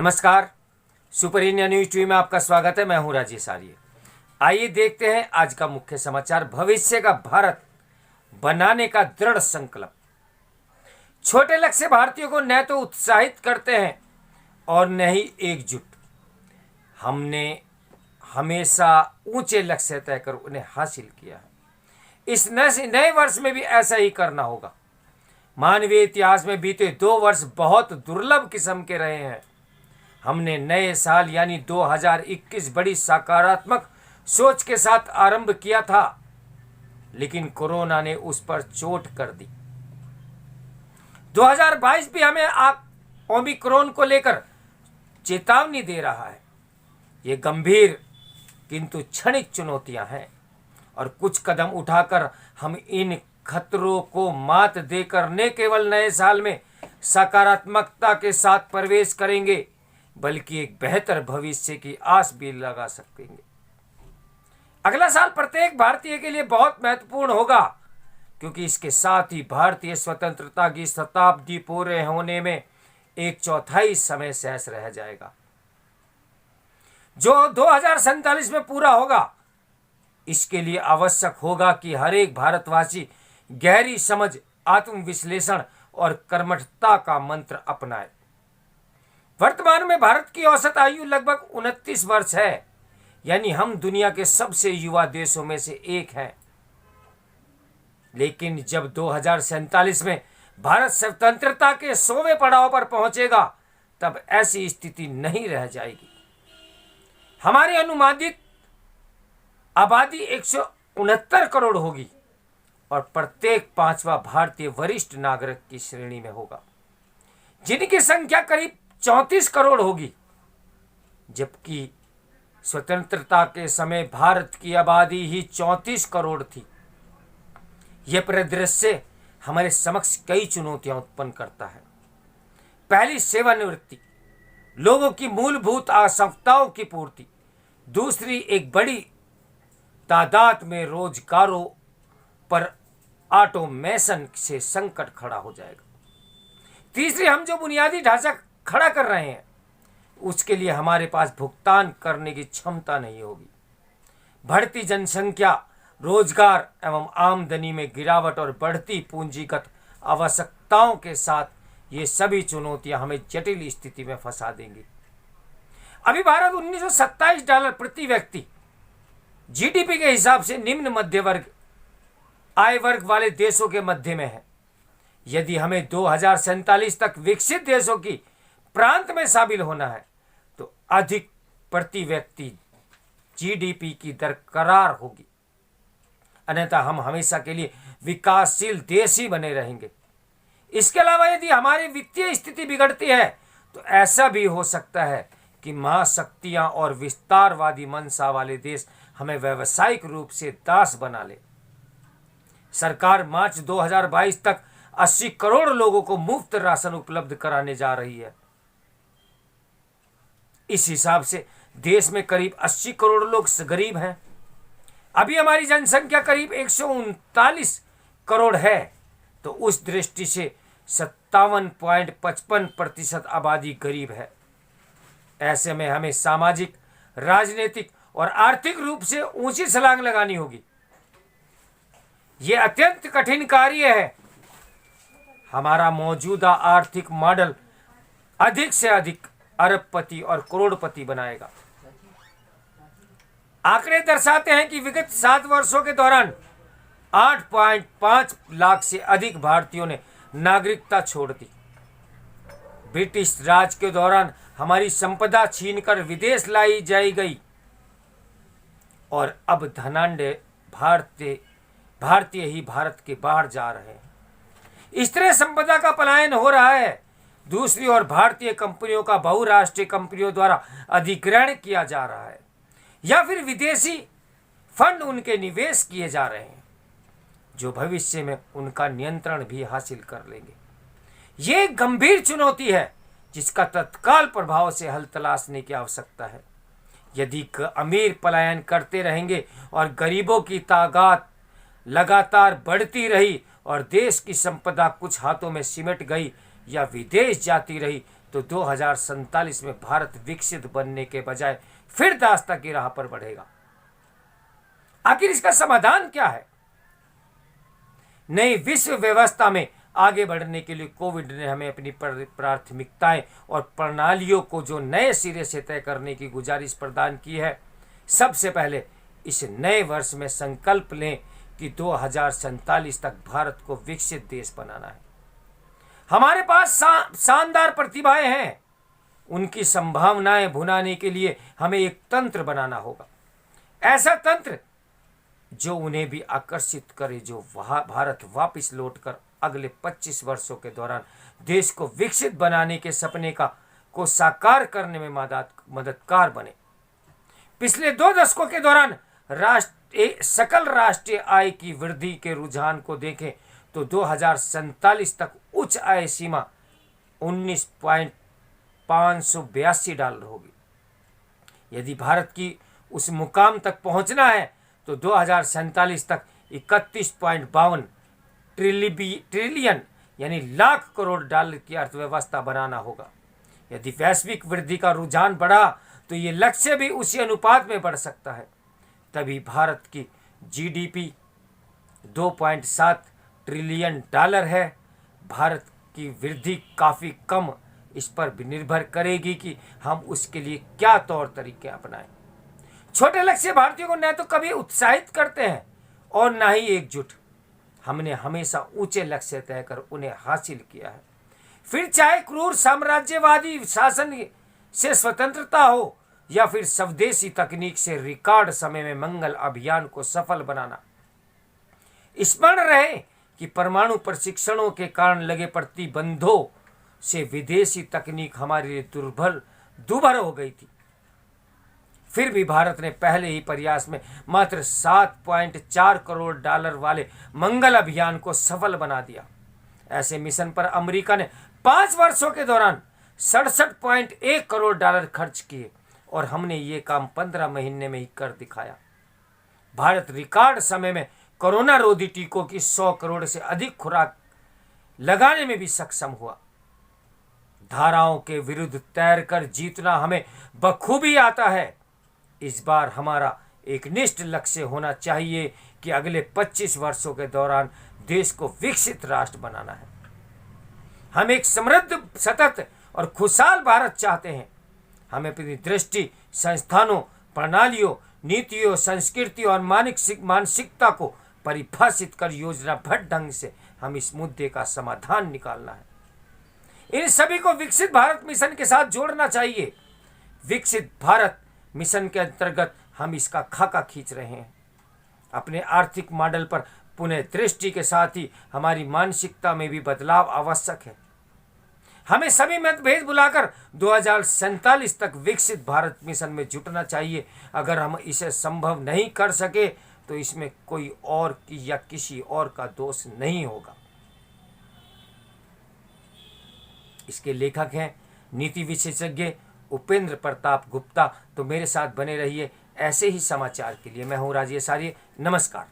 नमस्कार, super India news TV में आपका स्वागत है। मैं हूं राजेश आर्य। आइए देखते हैं आज का मुख्य समाचार। भविष्य का भारत बनाने का दृढ़ संकल्प। छोटे लक्ष्य भारतीयों को न तो उत्साहित करते हैं और न ही एकजुट। हमने हमेशा ऊंचे लक्ष्य तय कर उन्हें हासिल किया है। इस नए वर्ष में भी ऐसा ही करना होगा। मानवीय इतिहास में बीते 2 वर्ष बहुत दुर्लभ किस्म के रहे हैं। हमने नए साल यानी 2021 बड़ी सकारात्मक सोच के साथ आरंभ किया था, लेकिन कोरोना ने उस पर चोट कर दी। 2022 भी हमें ओमिक्रॉन को लेकर चेतावनी दे रहा है। ये गंभीर किंतु क्षणिक चुनौतियां हैं और कुछ कदम उठाकर हम इन खतरों को मात देकर न केवल नए साल में सकारात्मकता के साथ प्रवेश करेंगे, बल्कि एक बेहतर भविष्य की आस भी लगा सकेंगे। अगला साल प्रत्येक भारतीय के लिए बहुत महत्वपूर्ण होगा, क्योंकि इसके साथ ही भारतीय स्वतंत्रता की शताब्दी पूरे होने में 1/4 समय शेष रह जाएगा, जो 2047 में पूरा होगा। इसके लिए आवश्यक होगा कि हर एक भारतवासी गहरी समझ, आत्मविश्लेषण और कर्मठता का मंत्र अपनाए। वर्तमान में भारत की औसत आयु लगभग 29 वर्ष है, यानी हम दुनिया के सबसे युवा देशों में से एक हैं। लेकिन जब 2047 में भारत स्वतंत्रता के 100वें पड़ाव पर पहुंचेगा, तब ऐसी स्थिति नहीं रह जाएगी। हमारी अनुमानित आबादी 169 करोड़ होगी और प्रत्येक 5वां भारतीय वरिष्ठ नागरिक की श्रेणी में होगा, जिनकी संख्या करीब 34 करोड़ होगी। जबकि स्वतंत्रता के समय भारत की आबादी ही 34 करोड़ थी। यह परिदृश्य हमारे समक्ष कई चुनौतियां उत्पन्न करता है। पहली, सेवानिवृत्ति, लोगों की मूलभूत आवश्यकताओं की पूर्ति। दूसरी, एक बड़ी तादाद में रोजगारों पर ऑटोमेशन से संकट खड़ा हो जाएगा। तीसरी, हम जो बुनियादी ढांचा खड़ा कर रहे हैं, उसके लिए हमारे पास भुगतान करने की क्षमता नहीं होगी। बढ़ती जनसंख्या, रोजगार एवं आमदनी में गिरावट और बढ़ती पूंजीगत आवश्यकताओं के साथ ये सभी चुनौतियां हमें जटिल स्थिति में फंसा देंगी। अभी भारत $1927 प्रति व्यक्ति जीडीपी के हिसाब से निम्न मध्य वर्ग आय वर्ग वाले देशों के मध्य में है। यदि हमें 2047 तक विकसित देशों की प्रांत में शामिल होना है, तो अधिक प्रति व्यक्ति जीडीपी की दर करार होगी, अन्यथा हम हमेशा के लिए विकासशील देश ही बने रहेंगे। इसके अलावा यदि हमारी वित्तीय स्थिति बिगड़ती है, तो ऐसा भी हो सकता है कि महाशक्तियां और विस्तारवादी मंशा वाले देश हमें व्यावसायिक रूप से दास बना ले। सरकार मार्च 2022 तक 80 करोड़ लोगों को मुफ्त राशन उपलब्ध कराने जा रही है। इस हिसाब से देश में करीब 80 करोड़ लोग गरीब हैं। अभी हमारी जनसंख्या करीब 139 करोड़ है, तो उस दृष्टि से 57.55% आबादी गरीब है। ऐसे में हमें सामाजिक, राजनीतिक और आर्थिक रूप से ऊंची छलांग लगानी होगी। यह अत्यंत कठिन कार्य है। हमारा मौजूदा आर्थिक मॉडल अधिक से अधिक अरबपति और करोड़पति बनाएगा। आंकड़े दर्शाते हैं कि विगत 7 वर्षों के दौरान 8.5 लाख से अधिक भारतीयों ने नागरिकता छोड़ दी। ब्रिटिश राज के दौरान हमारी संपदा छीनकर विदेश लाई जाई गई और अब धनाढ्य भारतीय ही भारत के बाहर जा रहे हैं। इस तरह संपदा का पलायन हो रहा है। दूसरी ओर भारतीय कंपनियों का बहुराष्ट्रीय कंपनियों द्वारा अधिग्रहण किया जा रहा है, या फिर विदेशी फंड उनके निवेश किए जा रहे हैं, जो भविष्य में उनका नियंत्रण भी हासिल कर लेंगे। ये एक गंभीर चुनौती है, जिसका तत्काल प्रभाव से हल तलाशने की आवश्यकता है। यदि अमीर पलायन करते रहेंगे और गरीबों की तादाद लगातार बढ़ती रही और देश की संपदा कुछ हाथों में सिमट गई या विदेश जाती रही, तो 2047 में भारत विकसित बनने के बजाय फिर दास्ता की राह पर बढ़ेगा। आखिर इसका समाधान क्या है? नई विश्व व्यवस्था में आगे बढ़ने के लिए कोविड ने हमें अपनी प्राथमिकताएं और प्रणालियों को जो नए सिरे से तय करने की गुजारिश प्रदान की है। सबसे पहले इस नए वर्ष में संकल्प लें कि 2047 तक भारत को विकसित देश बनाना है। हमारे पास शानदार प्रतिभाएं हैं। उनकी संभावनाएं भुनाने के लिए हमें एक तंत्र बनाना होगा, ऐसा तंत्र जो उन्हें भी आकर्षित करे, जो भारत वापस लौटकर अगले 25 वर्षों के दौरान देश को विकसित बनाने के सपने को साकार करने में मददगार बने। पिछले 2 दशकों के दौरान सकल राष्ट्रीय आय की वृद्धि के रुझान को देखें तो 2047 तक उच्च आय सीमा $19.582 होगी। यदि भारत की उस मुकाम तक पहुंचना है तो 2047 तक 31.52 ट्रिलियन यानी लाख करोड़ डॉलर की अर्थव्यवस्था बनाना होगा। यदि वैश्विक वृद्धि का रुझान बढ़ा तो ये लक्ष्य भी उसी अनुपात में बढ़ सकता है। तभी भारत की जीडीपी 2.7 ट्रिलियन डॉलर है। भारत की वृद्धि काफ़ी कम इस पर भी निर्भर करेगी कि हम उसके लिए क्या तौर तरीके अपनाएं। छोटे लक्ष्य भारतीयों को न तो कभी उत्साहित करते हैं और न ही एकजुट। हमने हमेशा ऊंचे लक्ष्य तय कर उन्हें हासिल किया है। फिर चाहे क्रूर साम्राज्यवादी शासन से स्वतंत्रता हो या फिर स्वदेशी तकनीक से रिकॉर्ड समय में मंगल अभियान को सफल बनाना। स्मरण रहे कि परमाणु प्रशिक्षणों के कारण लगे प्रतिबंधों से विदेशी तकनीक हमारे लिए दुर्भर हो गई थी। फिर भी भारत ने पहले ही प्रयास में मात्र 7.4 करोड़ डॉलर वाले मंगल अभियान को सफल बना दिया। ऐसे मिशन पर अमेरिका ने 5 वर्षों के दौरान 67.1 करोड़ डॉलर खर्च किए और हमने ये काम 15 महीने में ही कर दिखाया। भारत रिकॉर्ड समय में कोरोना रोधी टीकों की 100 करोड़ से अधिक खुराक लगाने में भी सक्षम हुआ। धाराओं के विरुद्ध तैरकर जीतना हमें बखूबी आता है। इस बार हमारा एक निष्ठ लक्ष्य होना चाहिए कि अगले 25 वर्षों के दौरान देश को विकसित राष्ट्र बनाना है। हम एक समृद्ध, सतत और खुशहाल भारत चाहते हैं। हमें अपनी दृष्टि संस्थानों, प्रणालियों, नीतियों, संस्कृति और मानसिकता को परिभाषित कर योजनाबद्ध ढंग से हम इस मुद्दे का समाधान निकालना है। इन सभी को विकसित भारत मिशन के साथ जोड़ना चाहिए। विकसित भारत मिशन के अंतर्गत हम इसका खाका खींच रहे हैं। अपने आर्थिक मॉडल पर पुनः दृष्टि के साथ ही हमारी मानसिकता में भी बदलाव आवश्यक है। हमें सभी मतभेद बुलाकर 2047 तक विकसित भारत मिशन में जुटना चाहिए। अगर हम इसे संभव नहीं कर सके तो इसमें कोई और या किसी और का दोष नहीं होगा। इसके लेखक हैं नीति विशेषज्ञ उपेंद्र प्रताप गुप्ता। तो मेरे साथ बने रहिए ऐसे ही समाचार के लिए। मैं हूं राजेश आर्य। नमस्कार।